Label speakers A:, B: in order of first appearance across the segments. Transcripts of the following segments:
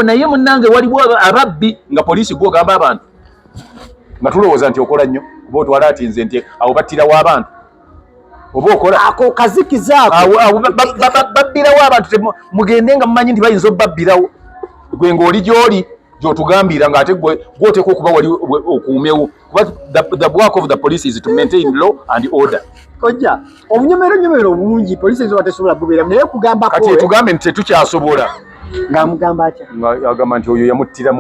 A: naye munnange waliwo ababbi nga poliisi gwogamba abantu nga tulowooza nti okola nnyo oba otwala ati nze nti awo battirawo abantu oba okola
B: ako kazikizaako
A: babbirawo abantu mugende nga mumanyi nti bayinza obbabbirawo gwe ng'oli gy'oli gy'otugambira ng'ate gw'oteeka okuba wali okuumewo kuba the work of the police is to maintain law and order.
B: Kojja obunyomeronyomero obungi poliisi ezo batesobola bubeeramu naye kugamba
A: kati tugambe nti tetukyasobola
B: ng'amugamba atya
A: agamba nti oyo yamuttira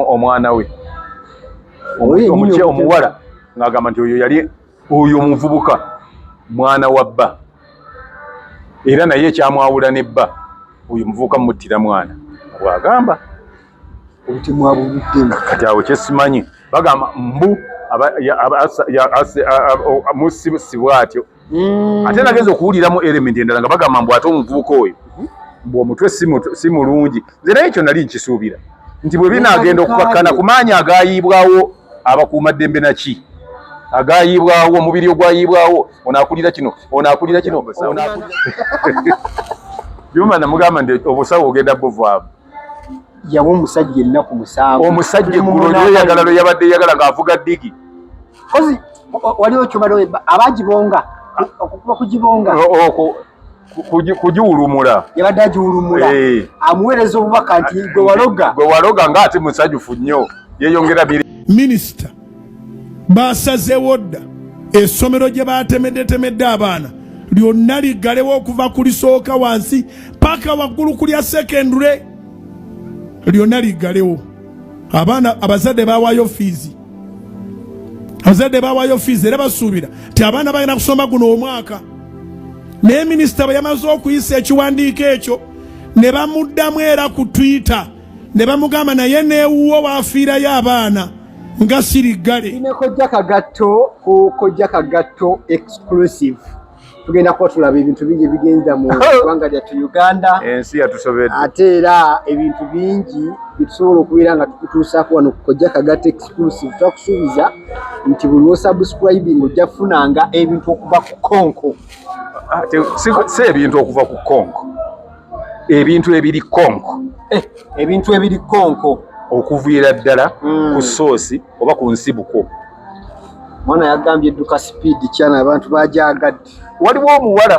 A: omwana we omuwala ng'agamba nti oyo yali oyo omuvubuka mwana wa bba era naye ekyamwawula ne bba oyo muvubuka mumuttira mwana bw'agamba
B: obutemwabubuddemu
A: kati awo kyesimanyi bagamba mbu si bwatyo ate nagenza okuwuliramu element endala nga bagamba mbu ate omuvubuka oyo mbu omutwe si mulungi nze naye ekyo nali nkisuubira nti bwe binaagenda okukakkana ku maanyi agayiibwawo abakuumaddembe naki agayiibwawo omubiri ogwayiibwawo onaakulira kino onaakulira kino Juma namugamba nti obusawo ogenda buvaamu
B: yawa omusajja ennaku 7
A: omusajja eggulo lyeyagala lwe yabadde yagala ng'avuga ddigi
B: kozi waliwo kyobalo abagibonga okukuba kugibonga
A: kugiwulumula
B: yabadde agiwulumula amuweereza obubaka nti gwe waloga
A: ng'ate musanyufu nnyo yeeyongera
C: minisita basazeewo dda essomero gye batemeddetemedde abaana lyonna liggalewo okuva ku lisooka wansi paka waggulu ku lya sekendule lyonna liggalewo abaana abazadde bawaayo fiizi era basuubira ti abaana balina kusoma guno omwaka naye minisita bwe yamaze okuyisa ekiwandiiko ekyo ne bamuddamu era ku Twitter ne bamugamba naye neewuwo waafiirayo abaana nga siriggale
B: ine kojja kagatto exclusive tugenda kuba tulaba ebintu bingi bigenda mu ggwanga lyattu Uganda
A: ensi yatusobedde
B: ate era ebintu bingi bitusobola okubeera nga tukutuusaako wano kojja kagatto exclusive twakusuubiza nti buli osubscribing ojja kufunanga ebintu okuva ku konko
A: si ebintu okuva ku konko ebintu ebiri konko
B: ebintu ebiri konko
A: okuviira ddala ku soosi oba ku nsibuko
B: mwana yagambye edduka speed kyana abantu bajagadde
A: waliwo omuwala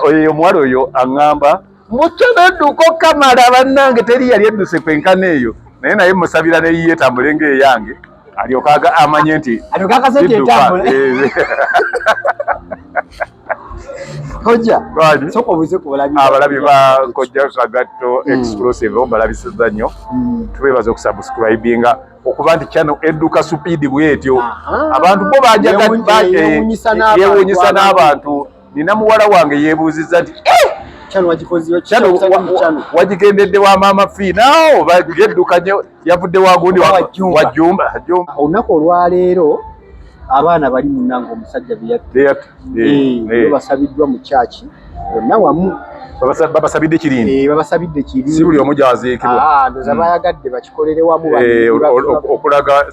A: oyo aŋŋamba mukyonedduko kamala bannange teri yali edduse kwenkana eyo naye musabira neyiye etambule ng'eyange alyoka amanye nti
B: kojja soka obuze ku
A: abalabi ba kojja kagatto exclusive ombalabisiza nnyo tubeebaza okusubscribinga okuba nti kyano edduka supiidi bwetyo abantu bo yewuunyisa n'abantu nina muwala wange yeebuuziza nti wagigendedde wa maama fiinaawo edduka yavudde wagundi wajjumba
B: olunaku olwaleero abaana bali munange omusajja basabiddwa mu kyaki bonna wamu
A: babasabidde kirindi
B: babasabidde kirindi
A: si buli omu gyaziikibwa
B: ndoza bayagadde bakikolere wamu
A: okulaga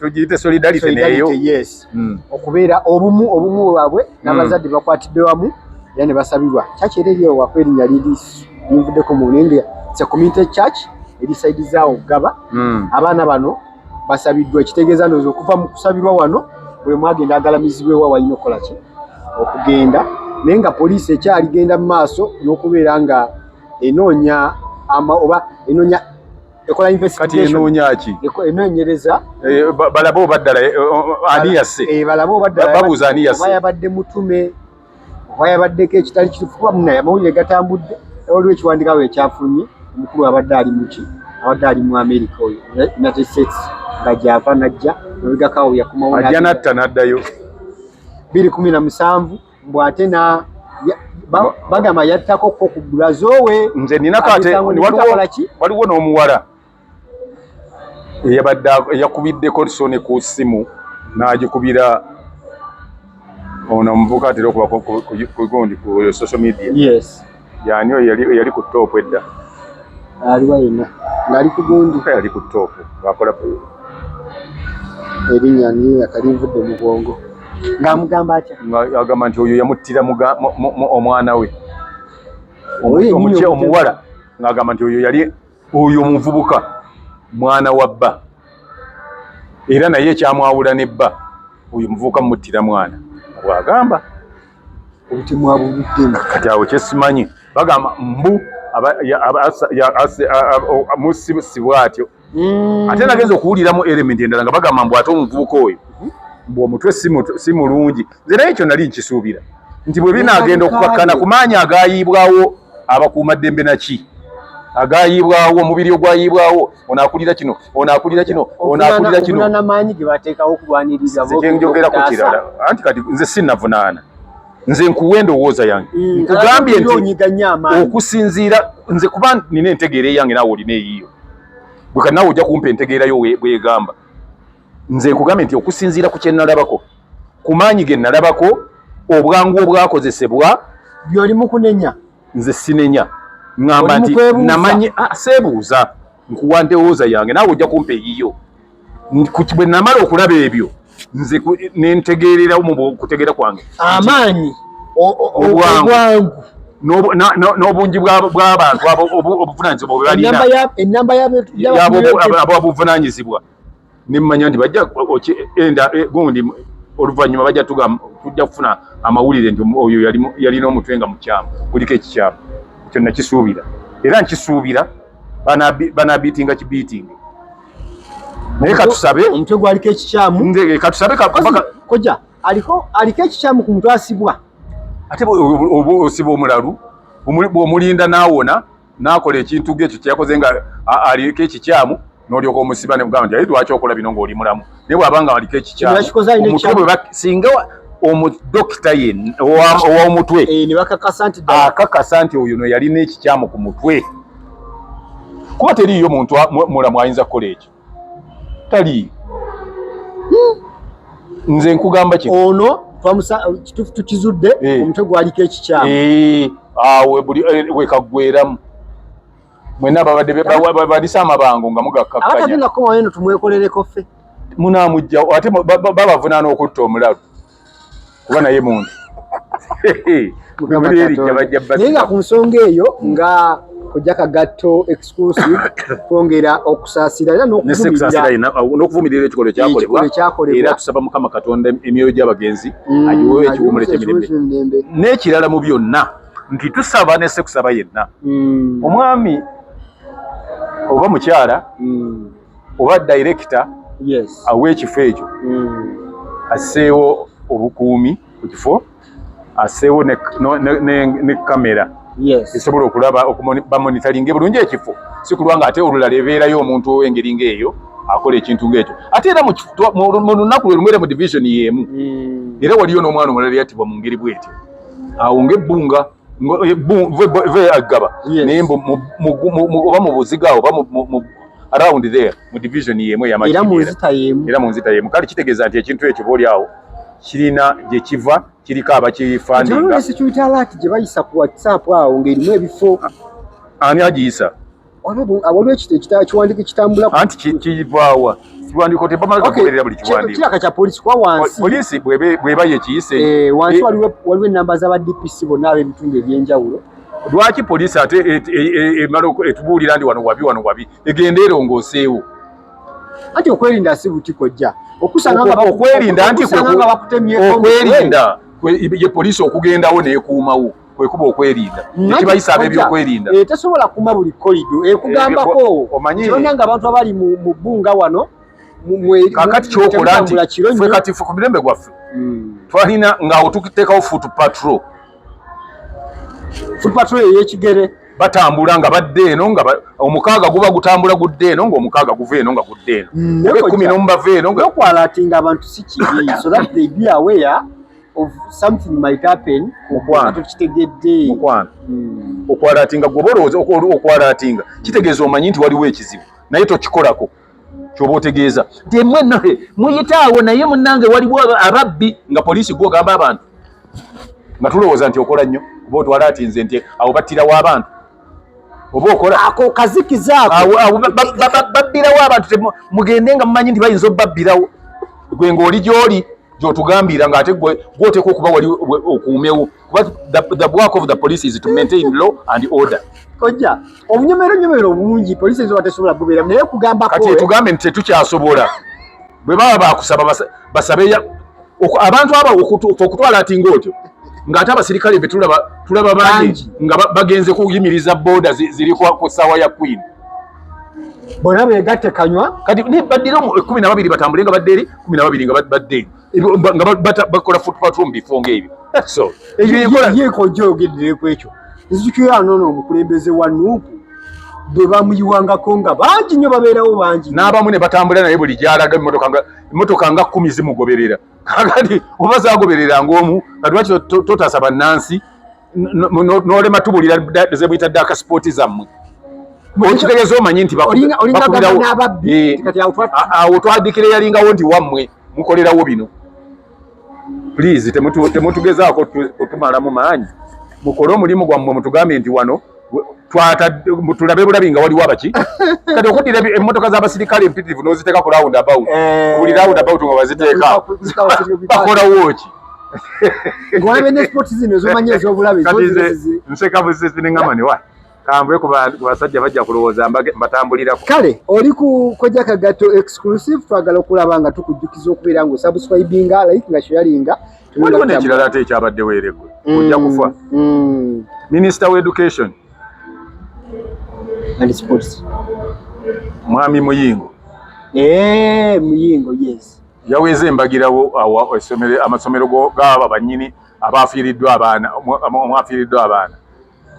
A: tugiyite solidarity neeyo
B: okubeera obumu bwabwe n'abazadde bakwatidde wamu era ne basabibwa kyaki era eryo wakwerinnya linvuddeko mu nenge it's a community church erisaidiza ogaba abaana bano basabiddwa ekitegeeza ndowooza okuva mu kusabirwa wano bwe mwagenda agalamizibwewa walina okukola ki okugenda naye nga poliisi ekyaligenda mu maaso n'okubeera nga enoonya oba enoonya ekola enoonyereza
A: balabe oba ddala ani yasse
B: balabe oba ddala
A: babuuza ani yasse
B: oba yabadde mutume oba yabaddeko ekitali kituufu kuba munaye amawulire gatambudde waliwo ekiwandiikawo ekyafunye omukulu abadde ali muki abadde ali mu America oyo United States nga gyava najja nobigakawo yakomawo
A: ajja natta naddayo
B: 2017 mbw ate bagamba yattako ko ku bulazo we
A: nze nina kate waliwo n'omuwala yakubiddeko lisone ku ssimu n'agikubira ono omuvubuka atera okuba kugundi ku social media yani oyo yali ku top edda
B: aliwa yena ngali ku gundi
A: yali ku top bakola
B: erinnya niyo yakalinvudde mu bwongo ng'amugamba atya
A: agamba nti oyo yamuttira omwana we omuwala ng'agamba nti oyo yali oyo omuvubuka mwana wa bba era naye ekyamwawula ne bba oyo muvuuka muttira mwana bwagamba kati awo kyesimanyi bagamba mbu musibusi bwatyo ate nagenza okuwuliramu element endala nga bagamba mbu ate omuvubuka oyo mbu omutwe si mulungi nze naye ekyo nali nkisuubira nti bwe binaagenda okukakkana ku maanyi agayiibwawo abakuumaddembe naki agayiibwawo omubiri ogwayiibwawo onaakulira kino onaakulira kino onaakulira kino
B: n'amaanyi ge bateekawo okulwaniriza
A: kyenjogerako kirala anti kati nze sinnavunaana nze nkuwa endowooza yange nkugambye nti okusinziira nze kuba nina entegeera eyange naawe olina eyiyo bwe kati naawe ojja kumpa entegeerayo bwegamba nze nkugambye nti okusinziira ku kye nalabako ku maanyi ge nalabako obwangu obwakozesebwa
B: byolimu kunenya
A: nze sinenya ngamba nti namanyi seebuuza nkuwa ndowooza yange naawe ojja kumpa eyiyo bwe namala okulaba ebyo nze nentegeererawo mu kutegeera kwange
B: amaanyi obwangu
A: n'obungi bw'abantu obuvunanyizibwa bwe balina abobuvunanyizibwa nemmanya nti bajja gundi oluvannyuma bajja tujja kufuna amawulire nti oyo yalina omutwe nga mukyamu kuliko ekikyamu ekyo nakisuubira era nkisuubira banaabiitinga kibiitingi naye katusabe
B: omutwe gwaliko ekikyamu
A: katusabe
B: koja aliko ekikyamu ku mutwe asibwa
A: ate osiba omulalu bw'omulinda n'awona n'akola ekintu ng'ekyo kyakoze nga aliko ekikyamu n'olyoka omusiba ne mugamba nti ayi lwaki okola bino ng'oli mulamu naye bw'abanga aliko ekikyamu omutwe singa omudokita yenna ow'omutwe akakasa nti oyo no yalina ekikyamu ku mutwe kuba teriiyo muntu mulamu ayinza kukola ekyo taliiyo nze nkugamba kino
B: ono tukizudde omutwe gwaliko ekikyamu
A: awe buli wekaggweramu mwena balisa amabango nga mugakkakkanya
B: abatagenda kukomawo eno tumwekolereko ffe
A: munaamujja ate babavunaana okutta omulalu kuba naye muntu
B: naye nga ku nsonga eyo nga kujja kagatto exclusive twongera okusaasira era
A: n'okuvumirira ekikolwa kyakolebwa era tusaba Mukama Katonda emyoyo gy'abagenzi agiweewo ekiwumule ky'emirembe n'ekirala mu byonna nti tusaba nese kusaba yenna omwami oba mukyala oba director awe ekifo ekyo asseewo obukuumi ku kifo asseewo ne kamera esobola okulaba bamonitalinga bulungi ekifo si kulwanga ate olulala ebeerayo omuntu ow'engeri ng'eyo akola ekintu ng'ekyo ate era mu lunaku lwe lumwere mu division y'emu era waliyo n'omwana omulala yattibwa mu ngeri bw'etyo awo ng'ebbunga ve agaba naye oba mu buziga oba around there mu division y'emu era mu nzita y'emu kale kitegeeza nti ekintu ekyo boolyawo kirina gye kiva kiriko abakifaninga
B: security alert gye bayisa ku WhatsApp awo ng'erimu ebifo
A: ani agiyisa
B: waliwo ekiwandiiko kitambula
A: anti kivaawa kiwandiiko tebamala kugoberera buli kiwandiiko
B: kiraka kya polisi kuba wansi
A: polisi bw'eba yekiyise
B: wansi waliwo ennamba z'aba DPC bonna ab'ebitundu ebyenjawulo
A: lwaki polisi ate emala etubuulira ndi wano wabi egenda erongooseewo
B: anti okwerinda si butiko jja
A: okwerinda nti okwerinda ye polisi okugendawo n'ekuumawo kwekuba okwerinda ekibayisa ab'ebyokwerinda
B: tesobola kuuma buli kolido ekugambako kironna nga abantu abali mu bbunga wano
A: kakati kyokola nti ffe kati ffe ku mirembe gwaffe twalina ngaawo tuteekawo foot patrol
B: ey'ekigere
A: batambula nga badde eno nga omukaaga guba gutambula gudde eno ng'omukaaga guva eno nga gudde eno oba 10 bava eno
B: okwalatinga abantu si kibi so that they be aware of something might happen tukitegedde
A: mukwano okwalatinga gwe olowooza okwalatinga kitegeeza omanyi nti waliwo ekizibu naye tokikolako kyoba otegeeza nti mwennahe muyitaawo naye munnange waliwo ababbi nga poliisi gwogamba abantu nga tulowooza nti okola nnyo kuba otwalatinze nti awo battirawo abantu oba okola
B: ako kazikizaako
A: babbirawo abantu mugende nga mumanyi nti bayinza obbabbirawo gwe ng'oli gy'oli gyotugambira ng'ate gwoteeka okuba wali okuumewo kuba the work of the police is to maintain law and order.
B: Kojja obunyomero bungi police ezo batesobola kubeera naye kugamba
A: kati tugambe nti tetukyasobola bwe baba bakusaba basabe abantu abo okutwala ati ng'otyo ng'ate abasirikale be tulaba bangi nga bagenze kuyimiriza booda ziri ku ssaawa ya Queen.
B: Bona beegatte kanywa
A: kati baddira 12 batambule nga badde eri 12 nga badde eri nga bakola foot patrol before ng'ebyo. So
B: yeko gyogedde ku ekyo nzikira nono omukulembeze wa Nuupu bwe bamuyiwangako nga bangi nnyo babeerawo bangi
A: n'abamu ne batambula naye buli gy'alaga emmotoka nga 10 zimugoberera kati oba zaagoberera ng'omu kati lwaki totaasa bannansi n'olema tubulira ze buyita ddaka sipooti zammwe okitegeeza omanyi nti awo twadikira yalingawo nti wammwe mukolerawo bino. Please temutugezaako otumalamu maanyi mukole omulimu gwammwe mutugambe nti wano tulabe bulabi nga waliwo abaki kati okuddira emmotoka z'abasirikale empitirivu n'oziteeka ku round about buli round about nga baziteeka bakolawo ki nseka busisi neŋŋamba ne wa kambwe ku basajja bajja kulowooza mbatambulirako.
B: Kale oli ku Kojja Kagato exclusive twagala okulaba nga tukujjukiza okubeera nga osubscribinga like nga sharinga
A: waliwo n'ekirala ate ekyabadde weereggwe ojja kufa Minister of Education
B: and sports
A: Mwami Muyingo
B: Muyingo yes
A: yaweze embagirawo amasomero g'abo bannyini abafiiriddwa abaana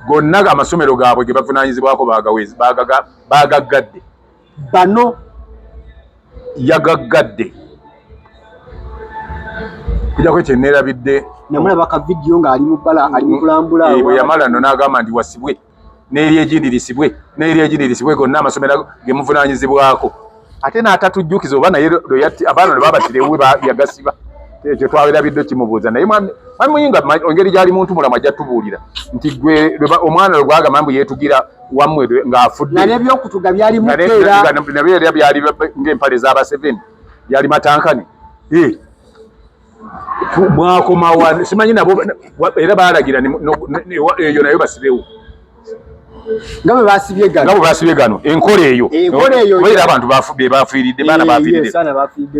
A: gonna amasomero gaabwe ge bavunaanyizibwako bagaggadde
B: bano
A: yagaggadde kujjako kye neerabidde
B: namulaba ka vidiyo ng'ali mu bbala ali mu kulambula
A: bwe yamala nno n'agamba nti wasibwe n'eri egindi lisibwe gonna amasomero ge muvunaanyizibwako ate n'atatujjukiza oba naye abaana lwe babatirewe yagasiba ekyo twabirabidde kimubuuza naye Mwami Muyingo engeri gy'ali muntu mulamu ajja tubuulira nti gwe omwana lwe gwagamba mbu yeetugira wammwe ng'afudde
B: n'ebyokutuga byali mukeera
A: nabyo era byali ng'empale z'aba7 byali matankane mwakomawa simanyi nabo era baalagira eyo nayo basibewo
B: nga bwe basibye gano
A: enkola eyo era abantu bafiiridde baana bafiiridde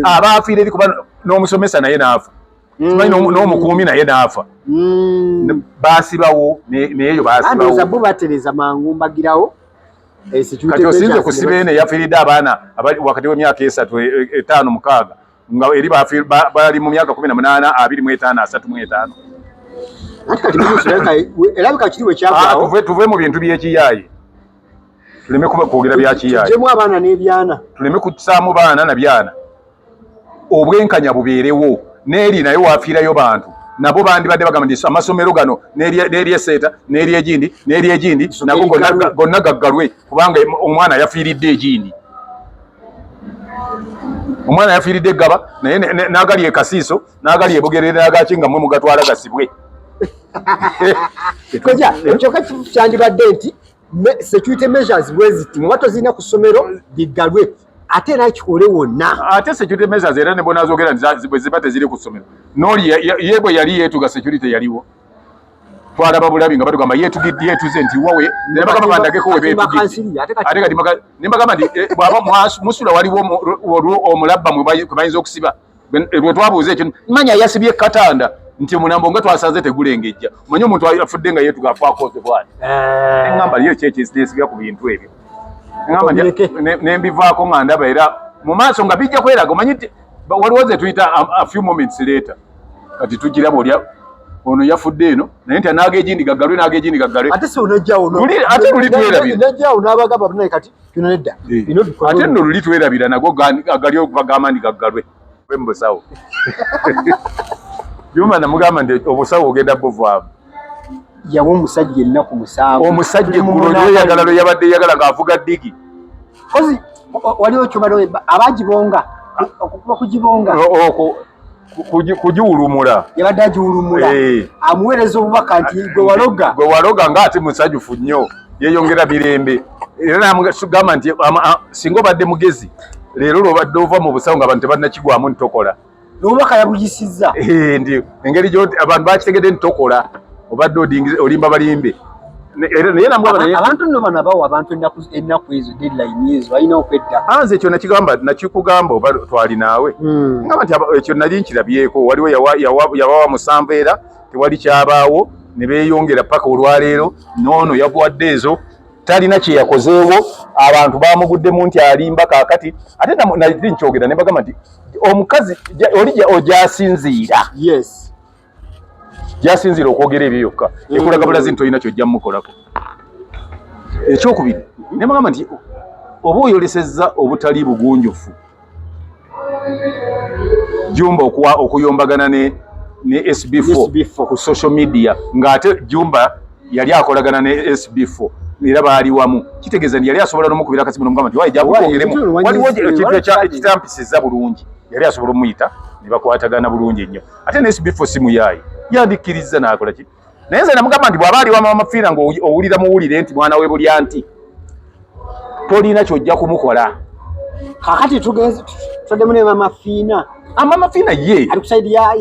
A: abafiire eri kuba n'omusomesa naye n'afa simanyi n'omukuumi naye n'afa baasibawo neeyo baasibawo
B: bo batereza mangu mbagirawo
A: kati osinze ku sibeene yafiiridde abaana wakati w'emyaka 3, 5, 6 nga eri bali mu myaka 18, 25, 35 tuve mu bintu by'ekiyaaye tuleme kwogera byakiyaaye tuleme kusaamu baana na byana obwenkanya bubeerewo n'eri naye wafiirayo bantu nabo bandibadde bagamba nti amasomero gano n'eri esseeta n'eri egindi nago gonna gaggalwe kubanga omwana yafiiridde egindi omwana yafiiridde eggaba naye n'agali ekasiiso n'agali ebugerere n'agaki nga mmwe mugatwala gasibwe.
B: Kojja kyokka kyandibadde nti security measures bweziti mubato zirina ku ssomero biggalwe ate era kikole wonna
A: ate security measures era ne bona zogera bwe ziba teziri ku ssomero n'oli ye bwe yali yeetuga security yaliwo twalaba bulabi nga batugamba yeetuze nti wawe ne bagamba bandageko we beetugidde ate kati ne bagamba nti bw'aba musula waliwo omulabba mwe bayinza okusiba lwe twabuuza ekyo manya yasibye katanda nti omunambo nga twasanze tegulengejja omanyi omuntu afudde nga yeetuga afaakooze bwati eŋŋamba liyo kyekisibya ku bintu ebyo eŋŋamba nembivaako nga ndaba era mu maaso nga bijja kweraga omanyi nti waliwo ze tuyita a few moments later kati tukiraba olya ono yafudde eno naye nti anaaga egindi gaggalwe ate luli twerabira ate nno luli twerabira nago agali bagamba nti gaggalwe mubusawo Juma namugamba nti obusawo ogenda buvaamu
B: yawo omusajja ennaku 7
A: omusajja eggulo yeyagala lwe yabadde yagala ng'avuga ddigi
B: kozi waliwo kyobalo abagibonga okukuba kugibonga
A: kugiwulumula
B: yabadde agiwulumula amuweereza obubaka nti gwe waloga ng'ate musajjufu nnyo yeeyongera mirembe era namugamba nti singa obadde mugezi leero lwobadde ova mu busawo nga abantu tebannakigwamu ntokola n'obubaka yabuyisizza
A: ndio engeri gyoti abantu bakitegedde ntokola obadde olimba balimbe naye nambwa
B: abantu nno bano abawa abantu ennaku ezo deadline ezo balina okwedda
A: anze ekyo nakikugamba oba twali naawe ngamba nti ekyo nali nkirabyeko waliwo yabawa musanvu era tewali kyabaawo ne beeyongera paka olwaleero noono yavuwadde ezo talina kye yakozeewo abantu bamuguddemu nti alimba kaakati ate nali nkyogera ne bagamba nti omukazi oli ogyasinziira
B: yes
A: gyasinziira okwogera ebyo yokka ekulaga bulazi nti olina kyojja mukolako ekyokubiri ne bagamba nti oba oyolesezza obutali bugunjufu Jumba okuyombagana ne SB4 ku social media ng'ate Jumba yali akolagana ne SB4 era baali wamu kitegeeza nti yali asobola n'omukubira akasimu n'omugamba nti wayi jabukwongeremu waliwo ekintu ekitampisiza bulungi yali asobola omuyita ne bakwatagana bulungi ennyo ate ne SB4 simu yaayi yandikkiriza n'akola ki naye nze namugamba nti bw'aba ali wama amafiira ng'owulira muwulire nti mwana we bulya nti tolina kyojja kumukola
B: kakati tuddemu ne Mama Fiina
A: Mama Fiina ye
B: ali ku side ya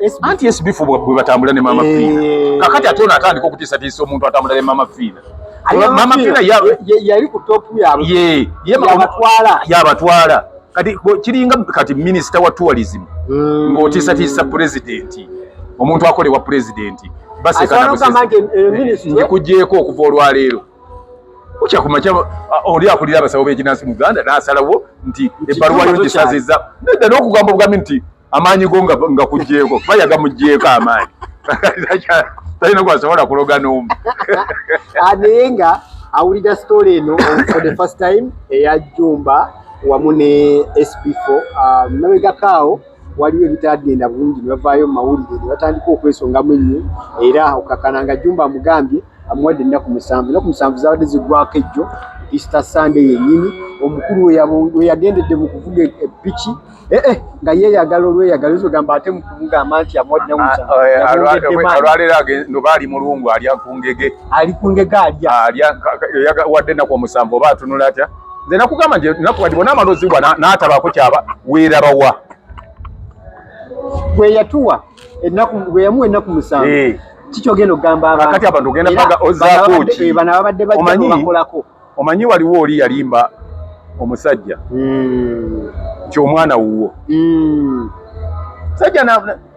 B: SB
A: anti SB4 bwe batambula ne Mama Fiina kakati ate ono atandika okutiisatiisa omuntu atambula ne Mama Fiina Mama Fiina
B: yali ku top yaabwe
A: ye yabatwala kati kiringa kati minisita wa tourism ng'otiisatiisa pulezidenti omuntu akolewa pulezidenti basekanakugyeko okuva olwaleero okyakumakya oli akulira abasawo b'ekinansi mu Uganda n'asalawo nti ebbaluwa yo gisazizza nedda n'okugamba obugambi nti amaanyi go nga kugyeko bayaga mugyeko amaanyi talina gwasobola kuloga n'omu
B: naye nga awulira story eno for the first time eya Jumba wamu ne SB4 mabegakaawo waliwo ebitagenda bulungi ne bavaayo mu mawulire ne batandika okwesongamu ennyo era okakananga Jumba amugambye amuwadde ennaku 7 ennaku 7 zabadde ziggwako ejjo Easter Sunday yennyini omukulu we yagendedde mu kuvuga epiki nga yeeyagala olweyagala ezogamba ate mu kumugamba nti amuwadde
A: olwaleero agendo baali mulungu alya kungege
B: ali kungege
A: wadde ennaku 7 oba atunula atya nze nakugamba nti ennaku kati bona amalozibwa n'atabaako kyaba weerabawa
B: gwe yatuwa gwe yamuwa ennaku 7 kikyogenda okugamba
A: kati abantu ogenda baga ozaako ki
B: bano ababadde bajja bakolako
A: omanyi waliwo oli yalimba omusajja ky'omwana wuwo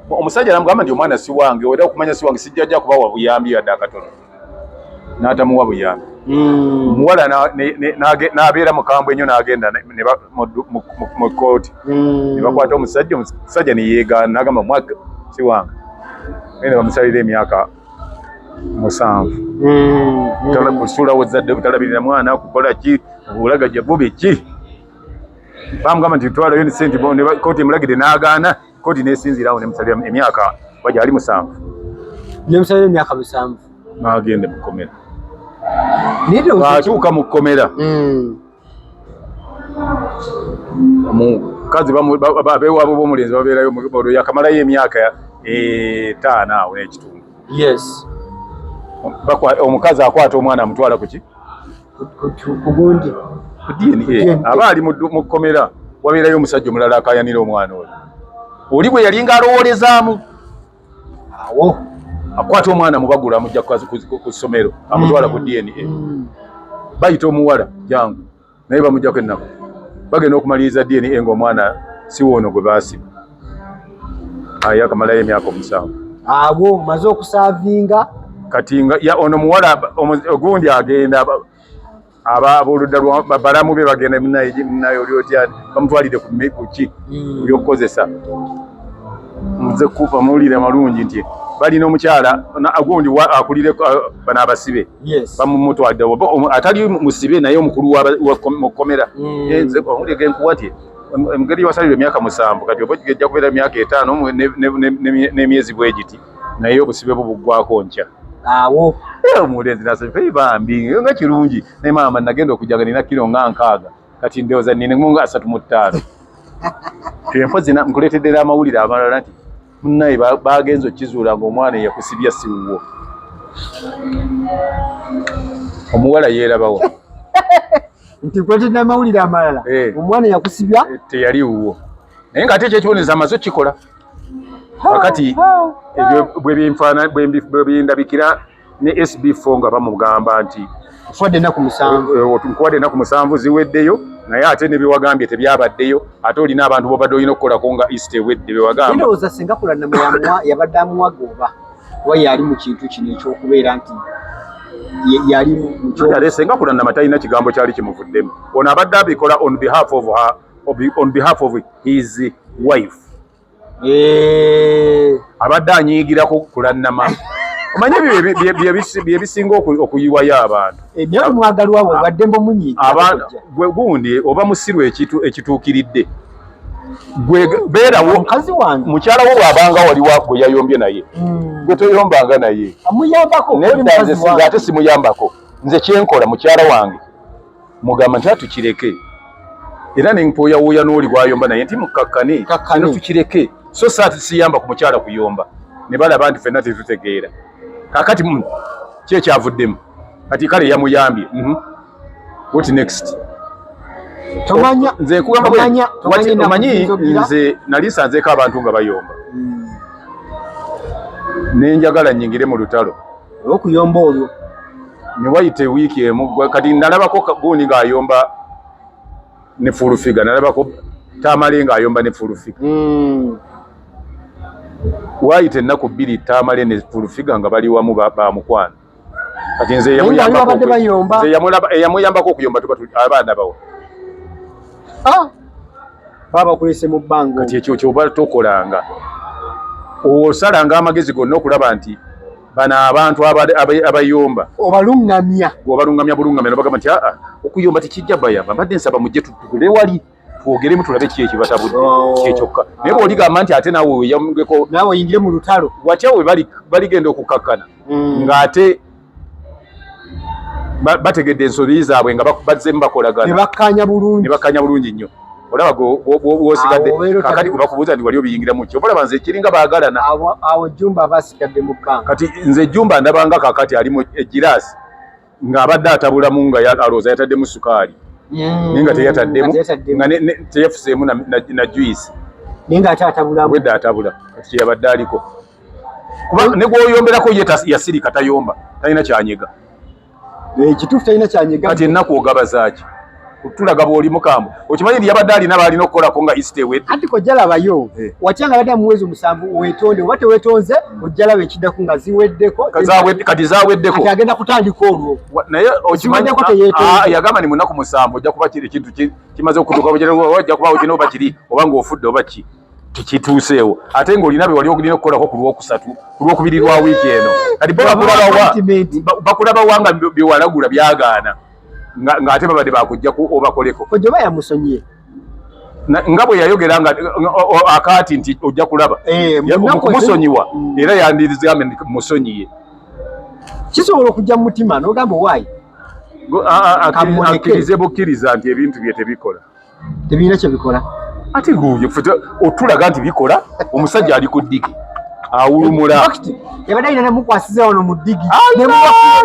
A: omusajja namugamba nti omwana si wange era okumanya si wange sijjajja kubawa buyambi yadde akatono n'atamuwa buyambi omuwala n'abeera mukambwe ennyo n'agenda mu kooti ne bakwata omusajja ne yeegaana n'agamba mwagga si wange ne bamusalira emyaka 7 kusulawo zadde butalabirira mwana kukola ki obulagaja bube ki bamugamba nti twalayo ne sente kooti emulagire n'agaana kooti n'esinziirawo nemusalira emyaka waja ali 7
B: nemusalira emyaka 7
A: n'agenda mu kkomera atuuka mu kkomera omukazi abeewaabwe b'omulenzi babeerayo yakamalayo emyaka 5 awo n'ekitundu
B: yes
A: omukazi akwata omwana amutwala kuki
B: kugundi
A: ku DNA aba ali mu kkomera wabeerayo omusajja omulala akayanira omwana oyo oli bwe yalinga alowoolezaamu
B: awo
A: akwata omwana mubagula amujja ku ssomero amutwala ku DNA bayita omuwala jangu naye bamujjako ennaku bagenda okumaliriza DNA ng'omwana si woono gwe baasiba akamalayo emyaka 7
B: abo maze okusaavinga
A: kati ono muwala ogundi agenda abooludda balamu be bagenda munaye oli otya bamutwalire ku ki byokukozesa nze kuva muwulire malungi nti balina omukyala ogundi akulire bano abasibe bamumutwadde atali musibe naye omukulu mu kkomera nze owulire genkuwatye engeri yasalirwa emyaka 7 kati oba kijja kubeera emyaka 5 n'emyezi bwegiti naye obusibe bubuggwako nkya
B: awo
A: omulenzi nasebe bambi nga kirungi ne maama nagenda okujaga nina kilo nga 6 kati ndowooza nina nga 35 tempozi nkuleetedde amawulire amalala nti munnaye bagenza okizuula ng'omwana yakusibya siwuwo omuwala yeerabawo
B: nti kuleetedde amawulire amalala omwana yakusibya
A: teyali wuwo naye ng'ate ekyekiboneza amaze okikola Kakati ebyo bwe bindabikira ne SB4 nga bamugamba nti
B: Fwadde na ku musanvu.
A: Nkuwadde na ku musanvu ziweddeyo naye ate ne byewagambye tebyabaddeyo ate olina abantu bobadde olina okukolako nga East ewedde byewagamba.
B: Ndowooza singa Kulanama yabadde amuwagoba kuba yali mu kintu kino ekyokubeera nti yali mu
A: kyo senga Kulanama talina kigambo kyali kimuvuddemu. Ono abadde abikola on behalf of his wife. Abadde anyiigirako Kulanama. Omanyi bye bisinga okuyiwayo abantu.
B: Ebyo mwagalwa abo badde mbo munyi.
A: Abantu gundi oba musiru ekituukiridde. Gwe beerawo
B: mukazi wange.
A: Mukyala wo bwabanga wali wako yayombye naye. Gwe toyombanga naye.
B: Amuyambako
A: ate simuyambako. Nze kyenkola mukyala wange. Mugamba nti tukireke. Era nempoya woya n'oli gwayomba naye nti mukakkane. Kino tukireke. So saati siyamba ku mukyala kuyomba. Ne balaba nti ffenna tetutegeera. Kakati kye kyavuddemu kati kale yamuyambye. What next?
B: Tomanya
A: nze nkugamba omanyi nze nali nsanzeeko abantu nga bayomba nenjagala nyingire mu lutalo
B: okuyomba olwo
A: ne wayite wiiki emu kati nalabako gundi ng'ayomba ne fulufiga nalabako Tamale ng'ayomba ne fulufiga wayite ennaku bbiri Tamale ne fulufiga nga bali wamu bamukwano kati nze eyamuyambako okuyomba tuba abaana bawo
B: baba kulese mu bbango
A: kati ekyo kyoba tokolanga osalanga amagezi gonna okulaba nti bano abantu abayomba
B: obalungamya
A: bulungamya nobagamba nti okuyomba tekijja bayamba mbadde nsaba mujje tutugule wali twogeremu tulabe ki ekibatabudde kyekyoka naye bw'oligamba nti ate naawe weyamugeko
B: naawe oyingire mu lutalo
A: watya we baligenda okukakkana ng'ate bategedde ensobi zaabwe nga bazzemu bakolagana
B: ne
A: bakkanya bulungi nnyo olaba wosigadde kakati gwe bakubuuza nti wali obiyingiramu ki obalaba nze ekiringa baagalana
B: awo Jumba aba asigadde mu bbanga
A: kati nze Jumba ndabanga kakati ali mu egiraasi ng'abadde atabulamu nga alowooza yataddemu sukaali naye nga teyataddemu nga teyafuseemu na juice
B: naye nga ate atabulamu
A: wedde atabula kati kyeyabadde aliko kuba ne gwoyomberako ye yasirika tayomba talina kyanyega
B: ekituufu talina kyanyega
A: kati ennaku ogabazaaki tulaga bw'oli mukambwe okimanyi nti yabadde alina baalina okukolako nga East ewedde
B: anti kojjalabayo watyanga badde mu mwezi musanvu weetonde oba teweetonze ojjalaba ekiddako nga ziweddeko
A: kati zaweddeko
B: kati agenda kutandika olwo
A: naye okimanyi yagamba ni munaku musanvu ojja kuba kiri ekintu kimaze okutuuka ojja kuba ogina oba kiri oba ng'ofudde oba ki tekituuseewo ate ng'olina bye wali olina okukolako ku lwokusatu ku lwokubiri lwa wiiki eno kati bakulabawa nga byewalagula byagaana ng'ate babadde bakujjaku obakoleko
B: ojoba yamusonyiye
A: nga bwe yayogera nga akaati nti ojja kulaba mukumusonyiwa era yandirizigambe nti musonyiye
B: kisobola okujja mu mutima n'ogamba owaayi
A: akkirize bukkiriza nti ebintu bye tebikola
B: tebirina kye bikola
A: ate otulaga nti bikola omusajja ali ku ddigi awulumula
B: yabadde alina nemukwasiza wano mu ddigi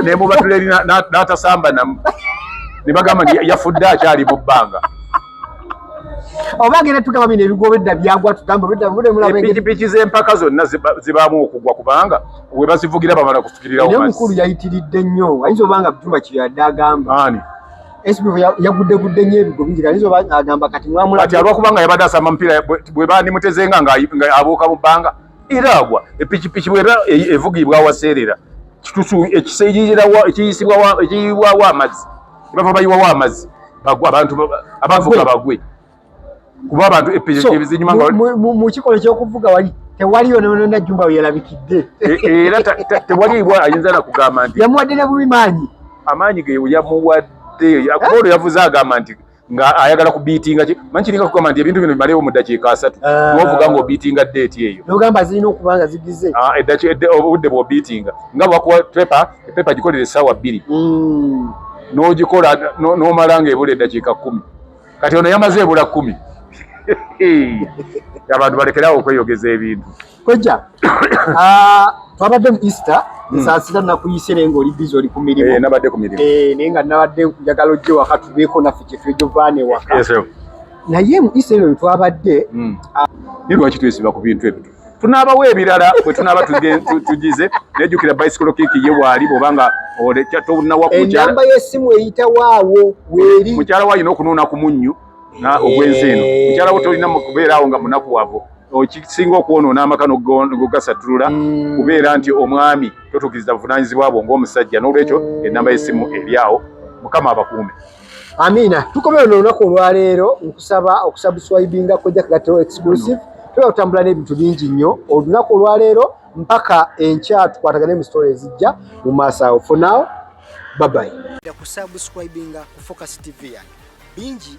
A: nemubatula eri n'atasamba namu ne bagamba nti yafudde akyali mu bbanga
B: oba agenda tugamba bino ebigobedda byagwa
A: epikipiki z'empaka zonna zibaamu okugwa kubanga we bazivugira bamala kufukirirawo
B: mazzi mukulu yayitiridde nnyo ayinza obanga Jumba kiri yadde agamba
A: ani
B: SPF yaguddegudde nnyo ebigo bingi ayinza oba agamba kati mwamula
A: kati alwakubanga yabadde asamba mupiira bwe bandimutezenga nga abuuka mu bbanga era agwa epikipiki bwera evugibwa awaseerera ekiyisibwawo amazzi bava bayiwawo amazzi bagwa abantu abavuga bagwe kuba abantu epikipiki zinyuma
B: mu kikola ekyokuvuga wali tewaliyo nonna Jumba we yalabikidde
A: era tewaliibwa ayinza nakugamba nti
B: yamuwadde ne bubi
A: amaanyi ge yamuwadde akolo yavuze agamba nti nga ayagala kubiitinga manyi kiringa kugamba nti ebintu bino bimalewo mu ddakiika 3 n'ovuga ng'obiitinga deeti eyo
B: n'ogamba zirina okuba nga zigize
A: obudde bw'obiitinga nga bwakuwa pepa gikolera essaawa 2 n'ogikola n'omala ng'ebula eddakiika 10 kati ono yamaze ebula 10 abantu balekerawo okweyogeza ebintu
B: kojja twabadde mu Easter nsaasira nakuyise naye ng'oli bizi oli ku mirimu
A: nabadde ku mirimu
B: naye nga nabadde njagala ojje waka tubeeko naffe kyetwejovaane waka naye mu Easter eno twabadde
A: ni lwaki twesiba ku bintu ebyo tunabawo ebirala bwe tunaba tugize nejjukira bicycle kick ye waali bwobanga
B: enamba y'essimu eyita waawo weeri
A: mukyala wayina okunuuna ku munnyu ogw'ensi eno mukyala wo tolina kubeeraawo nga munakuwavu okisinga okwonoona amaka n'ogasatulula kubeera nti omwami totukiriza buvunaanyizibwa bwo ng'omusajja n'olwekyo enamba y'essimu eri awo mukama abakuume.
B: Amina. Tukomere olunaku olwaleero nkusaba okusubscribinga Kkojja Kagattiro exclusive. Tuba tutambula n'ebintu bingi nnyo olunaku olwaleero mpaka enkya tukwatagane mu story ezijja mu maaso awo. For now, bye bye. Kusubscribinga ku Focus TV bingi